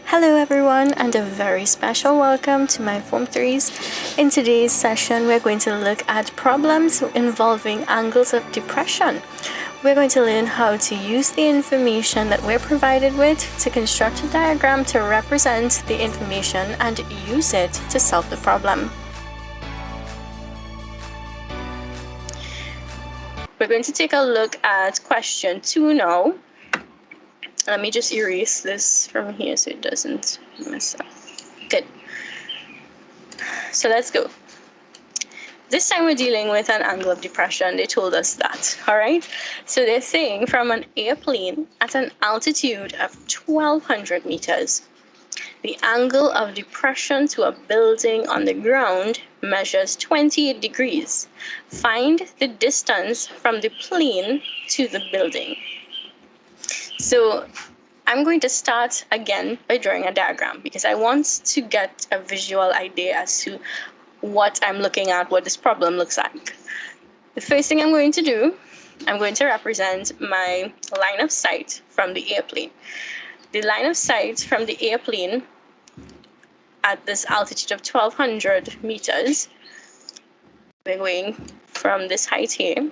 Hello everyone, and a very special welcome to my Form 3s. In today's session, we're going to look at problems involving angles of depression. We're going to learn how to use the information that we're provided with to construct a diagram to represent the information and use it to solve the problem. We're going to take a look at question 2 now. Let me just erase this from here so it doesn't mess up. Good. So let's go. This time we're dealing with an angle of depression. They told us that, all right? So they're saying from an airplane at an altitude of 1,200 meters, the angle of depression to a building on the ground measures 28 degrees. Find the distance from the plane to the building. So I'm going to start again by drawing a diagram because I want to get a visual idea as to what I'm looking at, what this problem looks like. The first thing I'm going to do, I'm going to represent my line of sight from the airplane. The line of sight from the airplane at this altitude of 1,200 meters, we're going from this height here.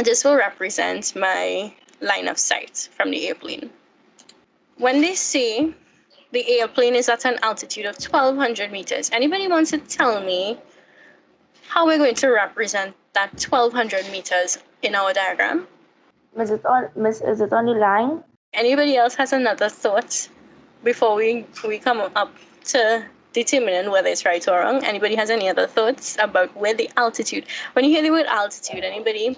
This will represent my line of sight from the airplane. When they say the airplane is at an altitude of 1,200 meters, anybody wants to tell me how we're going to represent that 1,200 meters in our diagram? Is it on the line? Anybody else has another thought before we come up to determining whether it's right or wrong? Anybody has any other thoughts about where the altitude? When you hear the word altitude, anybody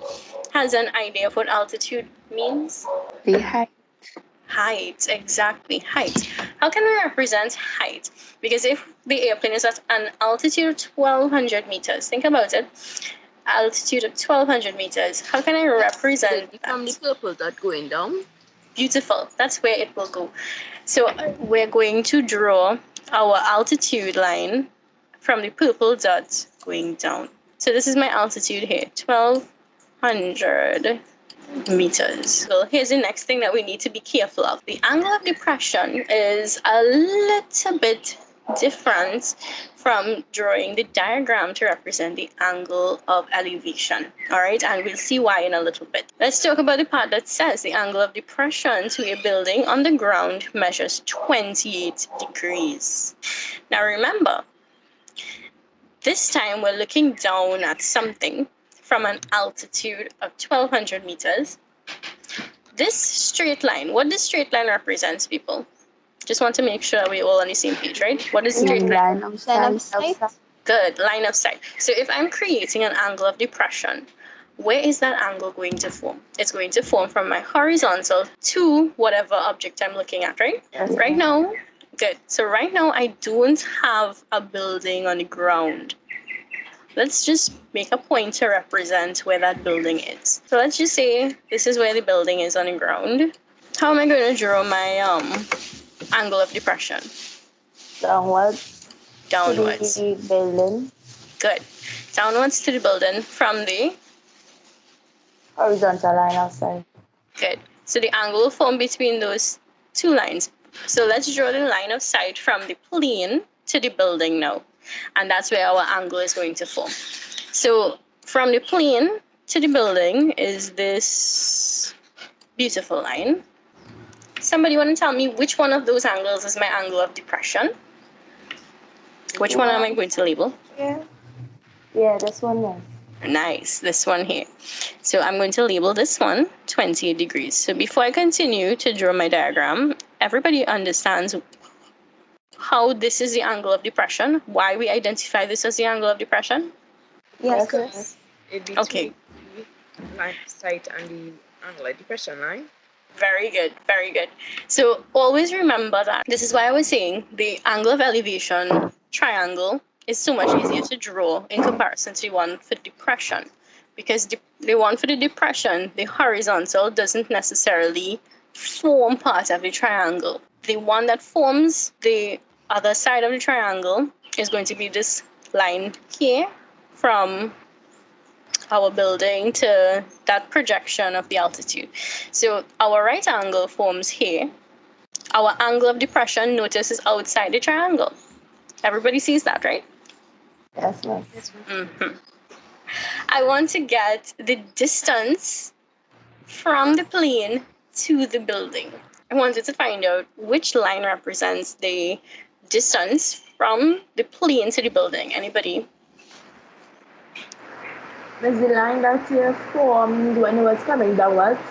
has an idea of what altitude means? The height. Height, exactly, height. How can we represent height? Because if the airplane is at an altitude of 1,200 meters, think about it. Altitude of 1,200 meters. How can I represent that? From the purple dot going down. Beautiful. That's where it will go. So we're going to draw our altitude line from the purple dot going down. So this is my altitude here, 1,200 meters. Well, here's the next thing that we need to be careful of. The angle of depression is a little bit different from drawing the diagram to represent the angle of elevation. All right, and we'll see why in a little bit. Let's talk about the part that says the angle of depression to a building on the ground measures 28 degrees. Now remember, this time we're looking down at something from an altitude of 1,200 meters. This straight line, what this straight line represents, people? Just want to make sure we're all on the same page, right? What is straight line? Line of sight. Good, line of sight. So if I'm creating an angle of depression, where is that angle going to form? It's going to form from my horizontal to whatever object I'm looking at, right? Yes. Right now, good. So right now I don't have a building on the ground. Let's just make a point to represent where that building is. So let's just say this is where the building is on the ground. How am I going to draw my angle of depression? Downwards. Downwards. To the building. Good. Downwards to the building from the Horizontal line of sight. good. So the angle will form between those two lines. So let's draw the line of sight from the plane to the building now. And that's where our angle is going to form. So from the plane to the building is this beautiful line. Somebody want to tell me which one of those angles is my angle of depression? Which one am I going to label? Yeah, this one, yes. Nice, this one here. So I'm going to label this one 28 degrees. So before I continue to draw my diagram, everybody understands how this is the angle of depression, why we identify this as the angle of depression? Yes. Okay. The line of sight and the angle of depression line. Very good, very good. So always remember that. This is why I was saying the angle of elevation triangle is so much easier to draw in comparison to the one for depression. Because the one for the depression, the horizontal doesn't necessarily form part of the triangle. The one that forms the other side of the triangle is going to be this line here from our building to that projection of the altitude. So our right angle forms here, Our angle of depression, notice, is outside the triangle. Everybody sees that, right? Yes, miss. Yes, miss. Mm-hmm. I want to get the distance from the plane to the building. I wanted to find out which line represents the distance from the plane to the building. Anybody? Miss, the line that you formed when it was coming downwards.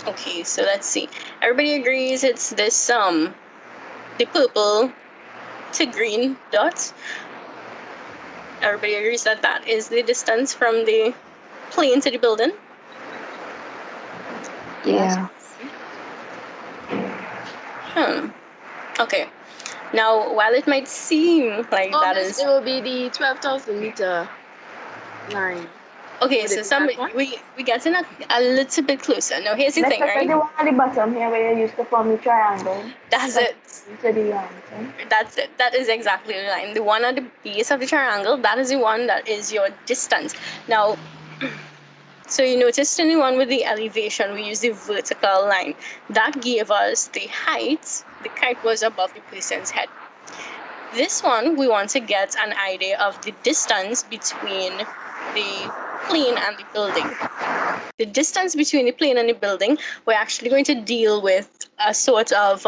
Okay, so let's see. Everybody agrees it's this the purple to green dot. Everybody agrees that that is the distance from the plane to the building. Yeah. Okay. Now, while it might seem like Oh, that miss, is it will be the 12,000 meter line. okay, Would so it be that somebody one? we getting a little bit closer. Now, here's the Let's thing, look at right? the one at the bottom here where you used to form the triangle. That's it. To the answer. That's it. That is exactly the line. The one at the base of the triangle, that is the one that is your distance. Now, so you noticed in the one with the elevation, we used the vertical line. That gave us the height. The kite was above the person's head. This one, we want to get an idea of the distance between the plane and the building. The distance between the plane and the building, we're actually going to deal with a sort of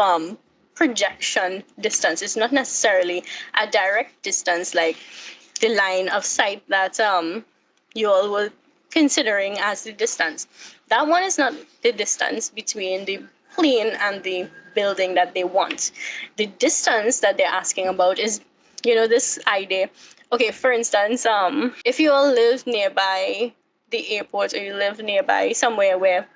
projection distance. It's not necessarily a direct distance like the line of sight that you all were considering as the distance. That one is not the distance between the plane and the building that they want. The distance that they're asking about is, this idea. Okay, for instance, if you all live nearby the airport or you live nearby somewhere where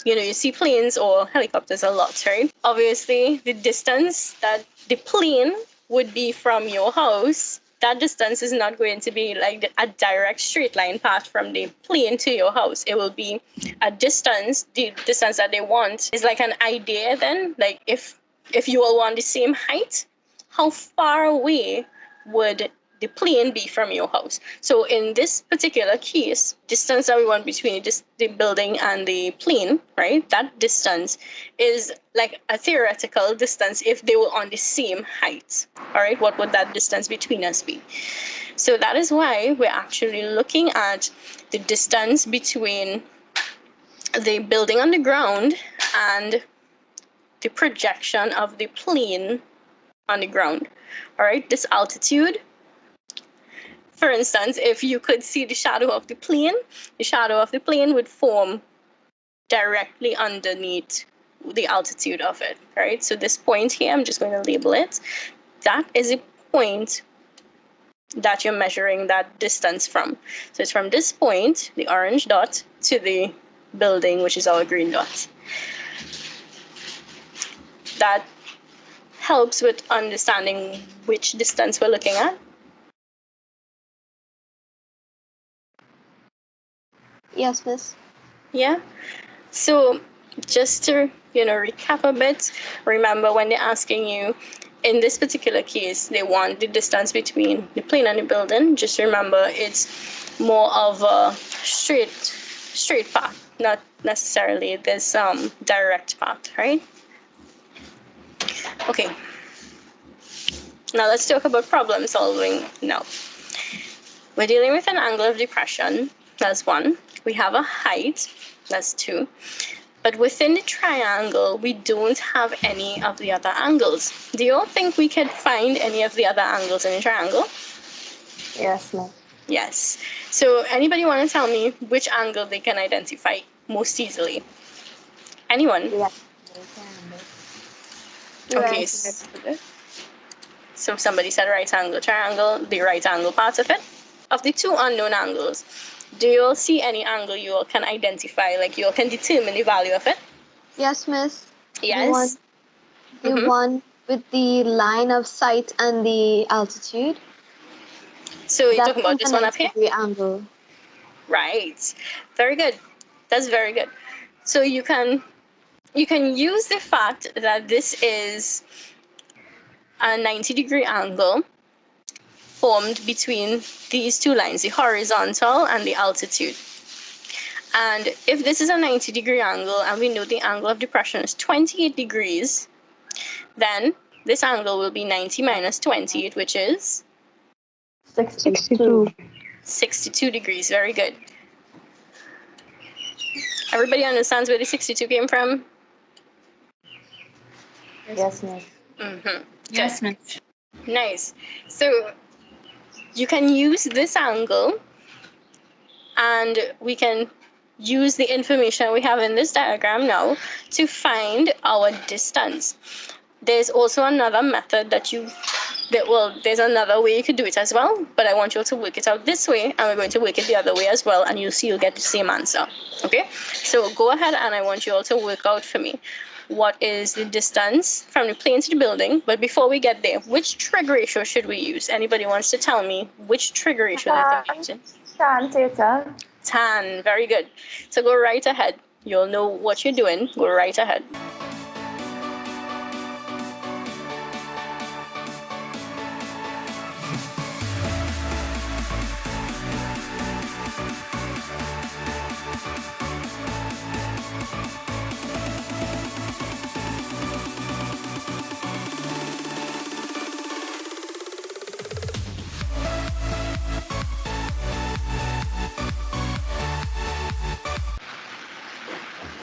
you see planes or helicopters a lot, right? Obviously, the distance that the plane would be from your house, that distance is not going to be like a direct straight line path from the plane to your house. It will be a distance. The distance that they want is like an idea then, like if you all want the same height, how far away would the plane be from your house? So in this particular case, distance that we want between just the building and the plane, right? That distance is like a theoretical distance if they were on the same height. All right, what would that distance between us be? So that is why we're actually looking at the distance between the building on the ground and the projection of the plane on the ground. All right, this altitude. For instance, if you could see the shadow of the shadow of the plane would form directly underneath the altitude of it, right? So this point here, I'm just going to label it. That is a point that you're measuring that distance from. So it's from this point, the orange dot, to the building, which is our green dot. That helps with understanding which distance we're looking at. Yes, miss. Yeah. So just to recap a bit, remember when they're asking you, in this particular case, they want the distance between the plane and the building. Just remember it's more of a straight path, not necessarily this direct path, right? Okay. Now let's talk about problem solving now. We're dealing with an angle of depression, that's one. We have a height, that's two. But within the triangle, we don't have any of the other angles. Do you all think we could find any of the other angles in the triangle? Yes, miss. Yes. So anybody want to tell me which angle they can identify most easily? Anyone? Yeah. Okay. Right. So somebody said right angle triangle, the right angle part of it. Of the two unknown angles, do you all see any angle you all can identify, like you all can determine the value of it? Yes, miss. Yes. The one with the line of sight and the altitude. So you're That talking is about a this one up here? 90-degree angle. Right. Very good. That's very good. So you can use the fact that this is a 90-degree angle formed between these two lines, the horizontal and the altitude. And if this is a 90-degree angle and we know the angle of depression is 28 degrees, then this angle will be 90 minus 28, which is 62. 62 degrees. Very good. Everybody understands where the 62 came from? Yes, miss. Mm-hmm. Yes, miss. Nice. So you can use this angle and we can use the information we have in this diagram now to find our distance. There's also another method there's another way you could do it as well, but I want you all to work it out this way, and we're going to work it the other way as well, and you'll see you'll get the same answer. Okay? So go ahead and I want you all to work out for me what is the distance from the plane to the building. But before we get there, which trig ratio should we use? Anybody wants to tell me which trig ratio they're using? Tan theta. Tan. Very good. So go right ahead. You'll know what you're doing. Go right ahead.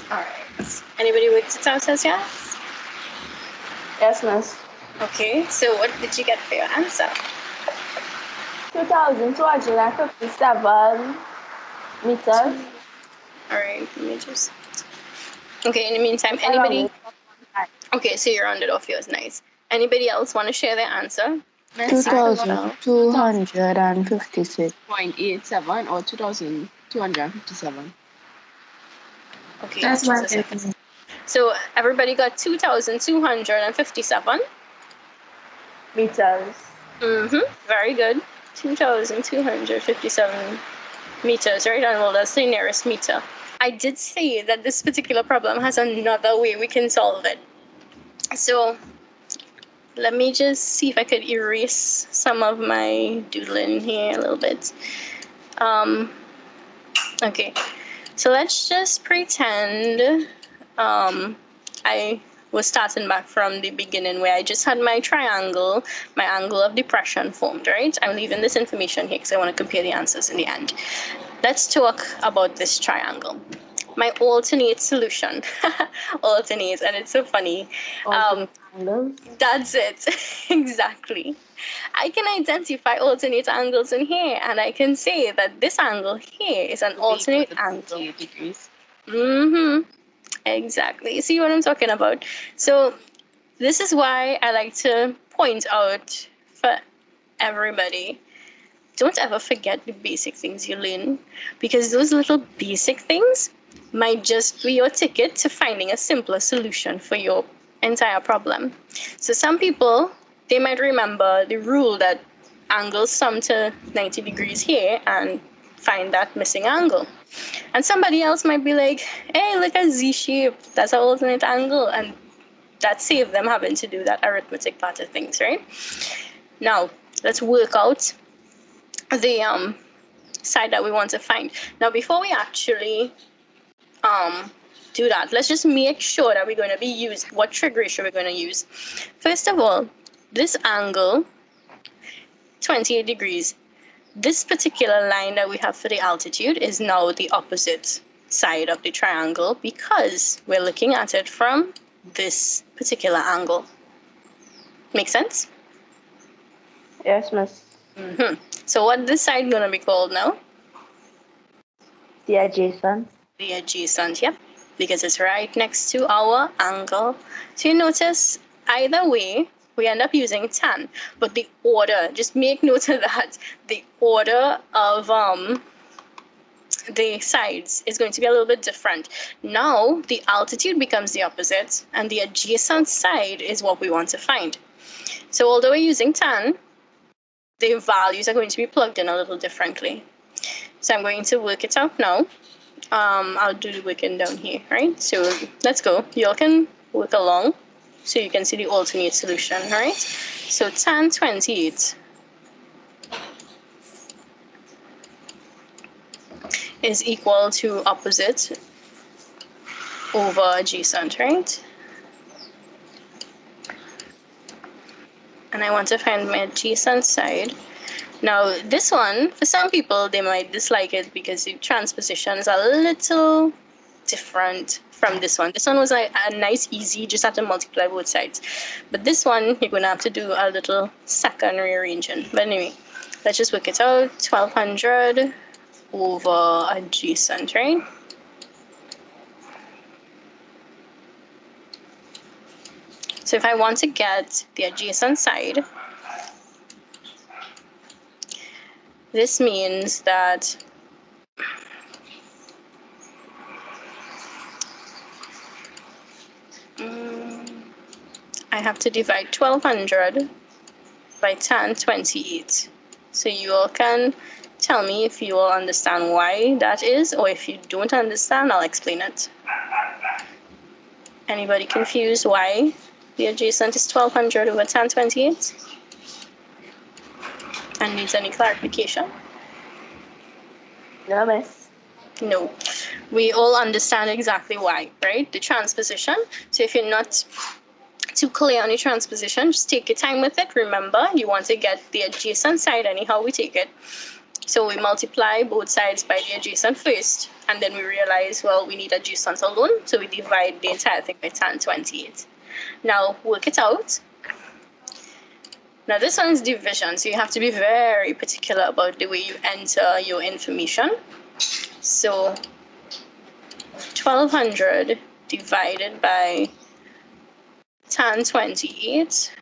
All right. Anybody with the answers yet? Yes, miss. Okay. So what did you get for your answer? 2,257 meters. All right. Let me just. Okay. In the meantime, anybody? Okay. So you rounded off yours. Nice. Anybody else want to share their answer? 2,256. 0.87 or 2,257. Okay. That's just a my second. So everybody got 2,257 meters. Very good. 2,257 meters, right? And well, that's the nearest meter. I did say that this particular problem has another way we can solve it. So let me just see if I could erase some of my doodling here a little bit. Okay, so let's just pretend I was starting back from the beginning where I just had my triangle, my angle of depression formed, right? I'm leaving this information here because I want to compare the answers in the end. Let's talk about this triangle. My alternate solution. Alternate, and it's so funny. That's it. Exactly. I can identify alternate angles in here, and I can say that this angle here is an alternate angle. Degrees. Exactly. See what I'm talking about? So this is why I like to point out for everybody, don't ever forget the basic things you learn, because those little basic things might just be your ticket to finding a simpler solution for your entire problem. So some people, they might remember the rule that angles sum to 90 degrees here and find that missing angle. And somebody else might be like, hey, look at Z shape, that's an alternate angle. And that saved them having to do that arithmetic part of things, right? Now, let's work out the side that we want to find. Now, before we actually do that, let's just make sure that we're going to be using what trig ratio we're going to use. First of all, this angle, 28 degrees, this particular line that we have for the altitude is now the opposite side of the triangle because we're looking at it from this particular angle. Make sense? Yes, miss. So what this side going to be called now? The adjacent. The adjacent, yep, because it's right next to our angle. So you notice either way, we end up using tan, but the order, just make note of that, the order of the sides is going to be a little bit different. Now, the altitude becomes the opposite, and the adjacent side is what we want to find. So although we're using tan, the values are going to be plugged in a little differently. So I'm going to work it out now. I'll do the working down here, right? So let's go. Y'all can work along so you can see the alternate solution, right? So tan 28 is equal to opposite over adjacent, right? And I want to find my adjacent side. Now, this one, for some people, they might dislike it because the transposition is a little different from this one. This one was like a nice, easy, just have to multiply both sides. But this one, you're going to have to do a little second rearranging. But anyway, let's just work it out. 1200 over adjacent, right? So if I want to get the adjacent side, this means that I have to divide 1200 by 1028. So you all can tell me if you all understand why that is, or if you don't understand, I'll explain it. Anybody confused why the adjacent is 1200 over 1028? And needs any clarification? No, miss. No. We all understand exactly why, right? The transposition. So if you're not too clear on the transposition, just take your time with it. Remember, you want to get the adjacent side anyhow we take it. So we multiply both sides by the adjacent first, and then we realize, well, we need adjacent alone, so we divide the entire thing by 1028. Now, work it out. Now, this one is division, so you have to be very particular about the way you enter your information. So, 1200 divided by 1028.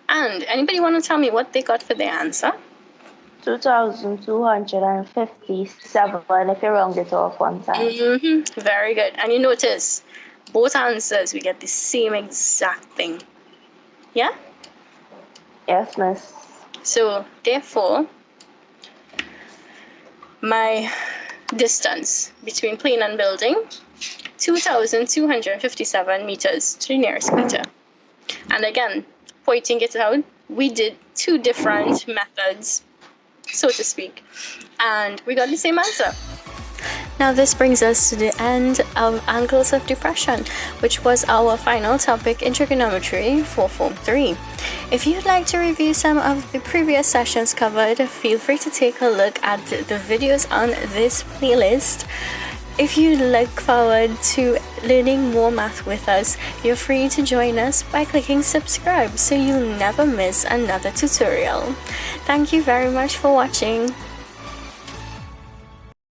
And anybody want to tell me what they got for their answer? 2,257 if you round it off one time. Very good. And you notice, both answers, we get the same exact thing. Yeah? Yes, miss. So, therefore, my distance between plane and building, 2,257 meters to the nearest meter. And again, pointing it out, we did two different methods, so to speak, and we got the same answer. Now this brings us to the end of angles of depression, which was our final topic in trigonometry for Form 3. If you'd like to review some of the previous sessions covered, feel free to take a look at the videos on this playlist. If you look forward to learning more math with us, you're free to join us by clicking subscribe so you'll never miss another tutorial. Thank you very much for watching.